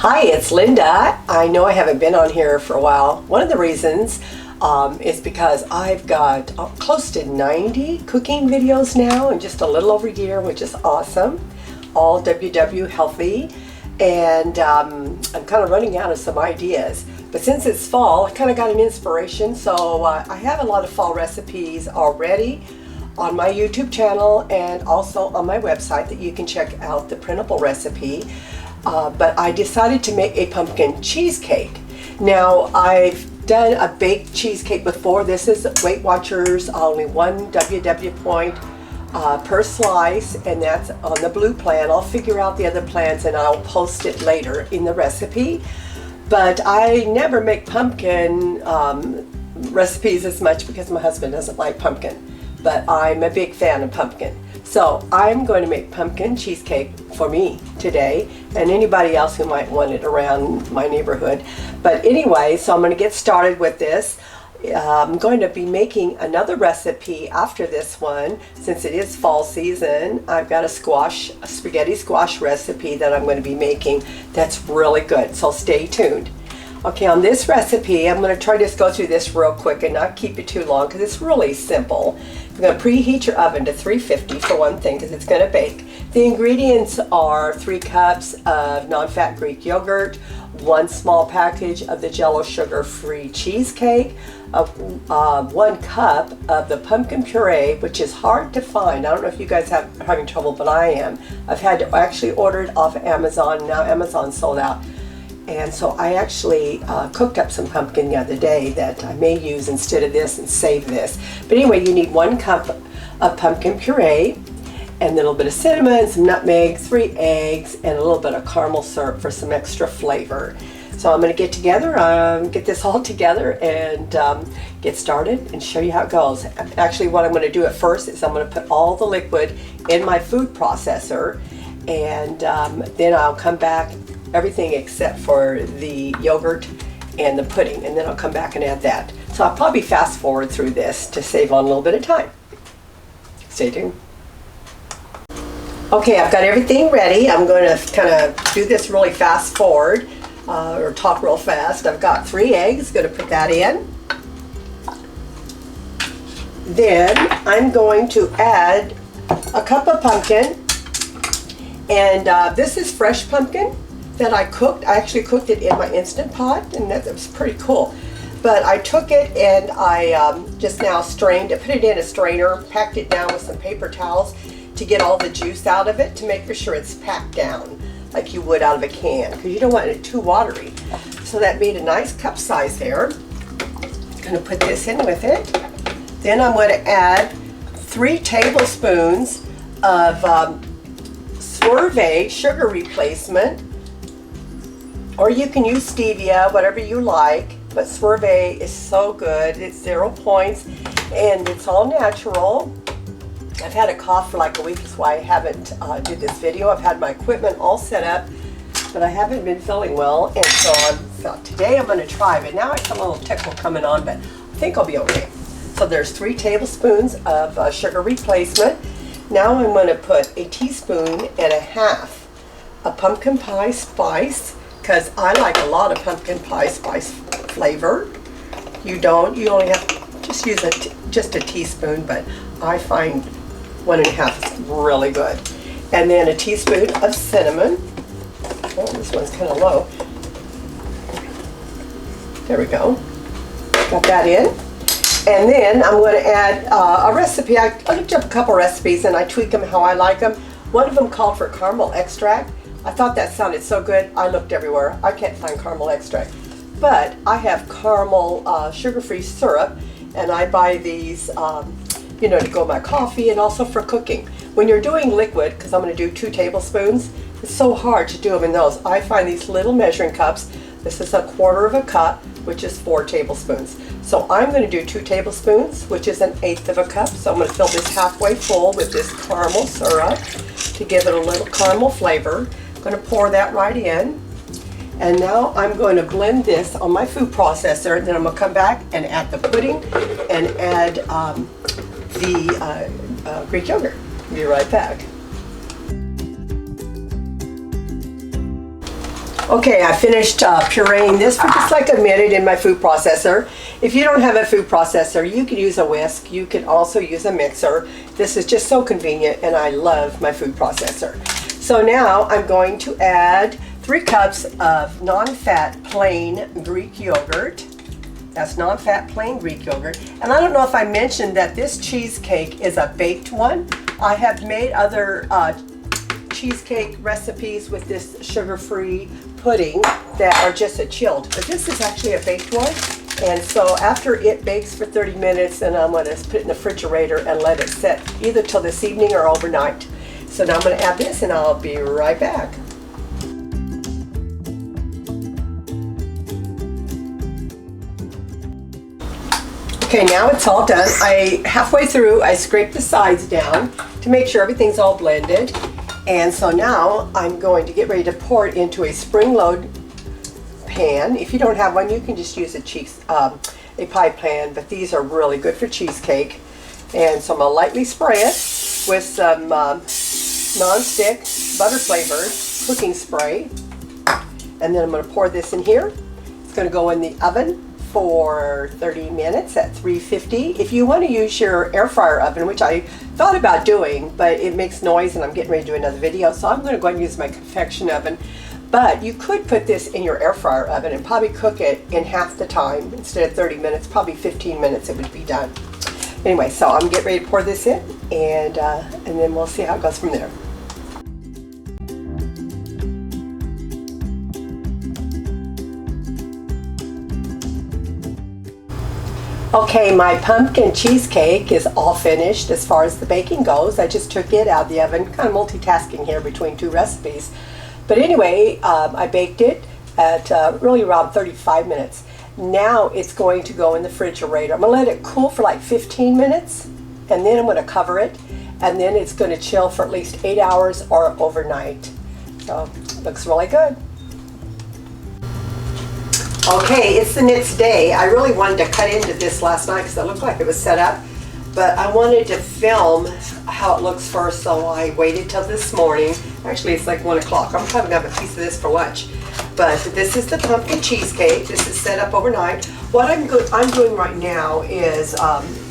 Hi, it's Linda. I know I haven't been on here for a while. One of the reasons is because I've got close to 90 cooking videos now in just a little over a year, which is awesome. All WW healthy, and I'm kind of running out of some ideas. But since it's fall, I kind of got an inspiration, so I have a lot of fall recipes already on my YouTube channel and also on my website that you can check out the printable recipe. But I decided to make a pumpkin cheesecake. Now, I've done a baked cheesecake before. This is Weight Watchers, only 1 WW point per slice, and that's on the blue plan. I'll figure out the other plans and I'll post it later in the recipe. But I never make pumpkin recipes as much because my husband doesn't like pumpkin. But I'm a big fan of pumpkin. So I'm going to make pumpkin cheesecake for me today and anybody else who might want it around my neighborhood. But anyway, so I'm going to get started with this. I'm going to be making another recipe after this one since it is fall season. I've got a spaghetti squash recipe that I'm going to be making that's really good. So stay tuned. Okay, on this recipe, I'm going to try to just go through this real quick and not keep it too long because it's really simple. You're going to preheat your oven to 350 for one thing because it's going to bake. The ingredients are 3 cups of non-fat Greek yogurt, 1 small package of the Jell-O sugar-free cheesecake, 1 cup of the pumpkin puree, which is hard to find. I don't know if you guys are having trouble, but I am. I've had to actually order it off Amazon. Now Amazon sold out. And so I actually cooked up some pumpkin the other day that I may use instead of this and save this. But anyway, you need 1 cup of pumpkin puree and a little bit of cinnamon, some nutmeg, 3 eggs, and a little bit of caramel syrup for some extra flavor. So I'm going to get this all together and get started and show you how it goes. Actually, what I'm going to do at first is I'm going to put all the liquid in my food processor, and then I'll come back, everything except for the yogurt and the pudding, and then I'll come back and add that. So I'll probably fast forward through this to save on a little bit of time. Stay tuned. Okay, I've got everything ready. I'm going to kind of do this really fast forward, or talk real fast. I've got 3 eggs, going to put that in. Then I'm going to add a cup of pumpkin, and this is fresh pumpkin that I cooked. I actually cooked it in my Instant Pot, and that was pretty cool. But I took it and I just now strained it, put it in a strainer, packed it down with some paper towels to get all the juice out of it, to make sure it's packed down like you would out of a can, because you don't want it too watery. So that made a nice cup size there. I'm going to put this in with it. Then I'm going to add 3 tablespoons of Sorbet sugar replacement, or you can use stevia, whatever you like, but Sorbet is so good. It's 0 points and it's all natural. I've had a cough for like a week, that's why I haven't did this video. I've had my equipment all set up, but I haven't been feeling well, and so today I'm going to try. But now I feel a little tickle coming on, but I think I'll be okay. So there's 3 tablespoons of sugar replacement. Now I'm going to put 1.5 teaspoons of pumpkin pie spice, because I like a lot of pumpkin pie spice flavor. You only have to just use just a teaspoon, but I find 1.5 is really good. And then 1 teaspoon of cinnamon. Oh, this one's kind of low. There we go. Got that in. And then I'm going to add a recipe. I looked up a couple recipes and I tweak them how I like them. One of them called for caramel extract. I thought that sounded so good. I looked everywhere. I can't find caramel extract. But I have caramel sugar-free syrup, and I buy these to go in my coffee and also for cooking. When you're doing liquid, because I'm going to do 2 tablespoons, it's so hard to do them in those. I find these little measuring cups. This is 1/4 cup, which is 4 tablespoons. So I'm going to do 2 tablespoons, which is 1/8 cup. So I'm going to fill this halfway full with this caramel syrup to give it a little caramel flavor. I'm going to pour that right in. And now I'm going to blend this on my food processor, and then I'm going to come back and add the pudding and add the Greek yogurt. Be right back. Okay, I finished pureeing this for just like a minute in my food processor. If you don't have a food processor, you could use a whisk. You can also use a mixer. This is just so convenient, and I love my food processor. So now I'm going to add 3 cups of non-fat plain Greek yogurt. That's non-fat plain Greek yogurt. And I don't know if I mentioned that this cheesecake is a baked one. I have made other cheesecake recipes with this sugar-free pudding that are just a chilled, but this is actually a baked one. And so after it bakes for 30 minutes, then I'm going to put it in the refrigerator and let it set either till this evening or overnight. So now I'm going to add this and I'll be right back. Okay, now it's all done. Halfway through, I scraped the sides down to make sure everything's all blended. And so now I'm going to get ready to pour it into a spring-load pan. If you don't have one, you can just use a pie pan, but these are really good for cheesecake. And so I'm going to lightly spray it with some non-stick butter-flavored cooking spray. And then I'm going to pour this in here. It's going to go in the oven for 30 minutes at 350. If you want to use your air fryer oven, which I thought about doing, but it makes noise and I'm getting ready to do another video, so I'm going to go ahead and use my convection oven. But you could put this in your air fryer oven and probably cook it in half the time. Instead of 30 minutes, probably 15 minutes it would be done. Anyway, so I'm getting ready to pour this in, and then we'll see how it goes from there. Okay, my pumpkin cheesecake is all finished as far as the baking goes. I just took it out of the oven, kind of multitasking here between 2 recipes. But anyway, I baked it at really around 35 minutes. Now it's going to go in the refrigerator. I'm going to let it cool for like 15 minutes, and then I'm going to cover it, and then it's going to chill for at least 8 hours or overnight. So, it looks really good. Okay, it's the next day. I really wanted to cut into this last night because it looked like it was set up, but I wanted to film how it looks first, so I waited till this morning. Actually, it's like 1 o'clock. I'm probably gonna have a piece of this for lunch. But this is the pumpkin cheesecake. This is set up overnight. What I'm doing right now is,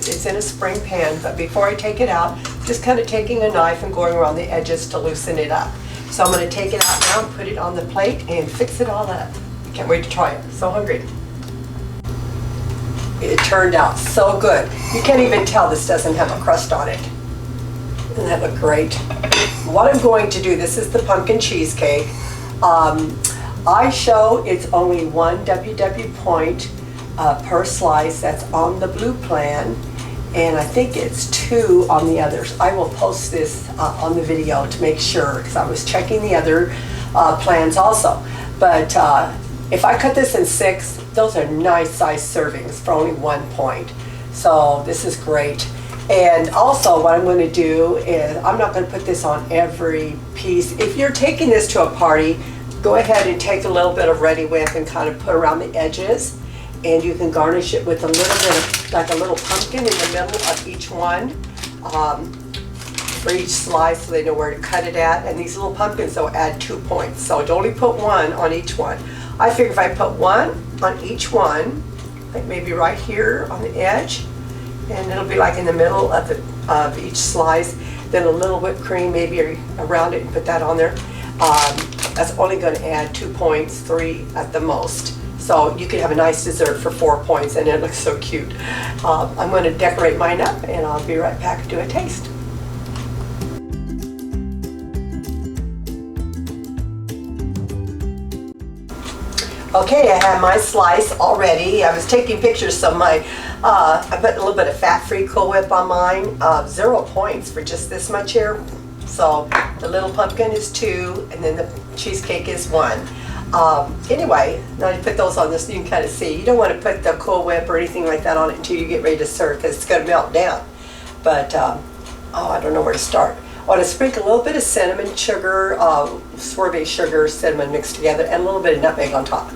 it's in a spring pan, but before I take it out, just kind of taking a knife and going around the edges to loosen it up. So I'm gonna take it out now and put it on the plate and fix it all up. Can't wait to try it. So hungry. It turned out so good. You can't even tell this doesn't have a crust on it. Doesn't that look great? What I'm going to do, this is the pumpkin cheesecake. I show it's only 1 WW point per slice. That's on the blue plan. And I think it's 2 on the others. I will post this on the video to make sure, because I was checking the other plans also. But if I cut this in 6, those are nice size servings for only 1 point. So this is great. And also what I'm going to do is, I'm not going to put this on every piece. If you're taking this to a party, go ahead and take a little bit of Ready Whip and kind of put around the edges. And you can garnish it with a little bit of, like a little pumpkin in the middle of each one. For each slice, so they know where to cut it at. And these little pumpkins, they'll add 2 points. So don't only put 1 on each one. I figure if I put 1 on each one, like maybe right here on the edge, and it'll be like in the middle of each slice, then a little whipped cream maybe around it and put that on there. That's only going to add 2 points, 3 at the most. So you can have a nice dessert for 4 points, and it looks so cute. I'm going to decorate mine up, and I'll be right back to do a taste. Okay, I have my slice all ready. I was taking pictures, so I put a little bit of fat-free Cool Whip on mine. 0 points for just this much here. So the little pumpkin is 2, and then the cheesecake is 1. Anyway, now you put those on this, you can kind of see. You don't want to put the Cool Whip or anything like that on it until you get ready to serve, because it's going to melt down. But, I don't know where to start. I want to sprinkle a little bit of cinnamon sugar, sorbet sugar, cinnamon mixed together, and a little bit of nutmeg on top.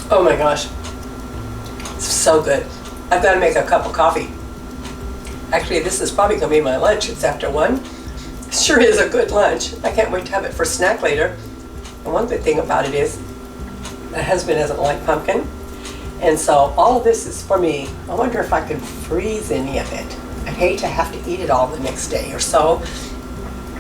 Oh my gosh, it's so good. I've got to make a cup of coffee. Actually, this is probably going to be my lunch. It's after 1. Sure is a good lunch. I can't wait to have it for snack later. And one good thing about it is my husband doesn't like pumpkin, and so all of this is for me. I wonder if I could freeze any of it. I hate to have to eat it all the next day or so.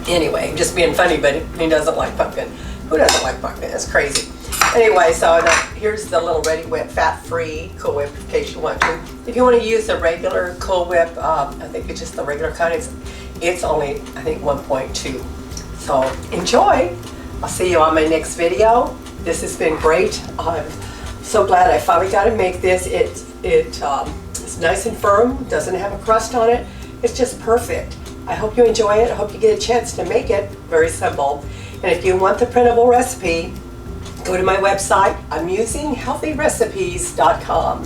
Anyway, just being funny, but he doesn't like pumpkin. Who doesn't like pumpkin? That's crazy. Anyway, so now here's the little Ready Whip fat-free Cool Whip in case you want to. If you want to use the regular Cool Whip, I think it's just the regular kind. It's only, I think, 1.2. So enjoy. I'll see you on my next video. This has been great. I'm so glad I finally got to make this. It's nice and firm, doesn't have a crust on it. It's just perfect. I hope you enjoy it. I hope you get a chance to make it. Very simple. And if you want the printable recipe, go to my website. I'm using healthyrecipes.com.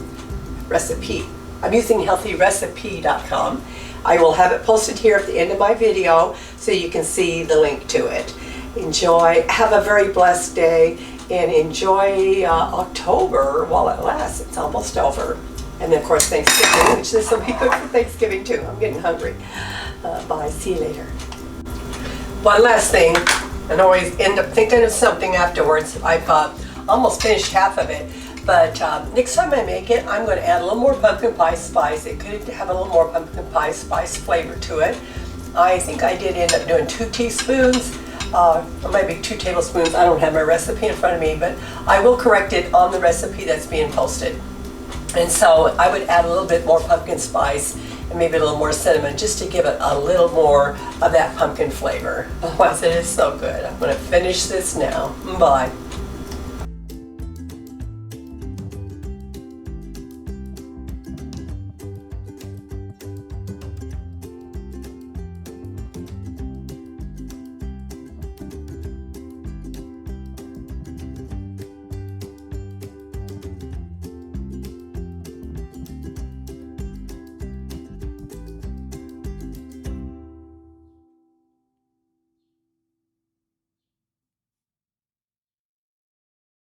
I'm using healthyrecipe.com. I will have it posted here at the end of my video so you can see the link to it. Enjoy. Have a very blessed day and enjoy October while it lasts. It's almost over. And then, of course, Thanksgiving, which this will be good for Thanksgiving too. I'm getting hungry. Bye. See you later. One last thing. I always end up thinking of something afterwards. I've almost finished half of it. But next time I make it, I'm going to add a little more pumpkin pie spice. It could have a little more pumpkin pie spice flavor to it. I think I did end up doing 2 teaspoons, or maybe 2 tablespoons. I don't have my recipe in front of me, but I will correct it on the recipe that's being posted. And so I would add a little bit more pumpkin spice and maybe a little more cinnamon just to give it a little more of that pumpkin flavor. Otherwise, it is so good. I'm going to finish this now. Bye.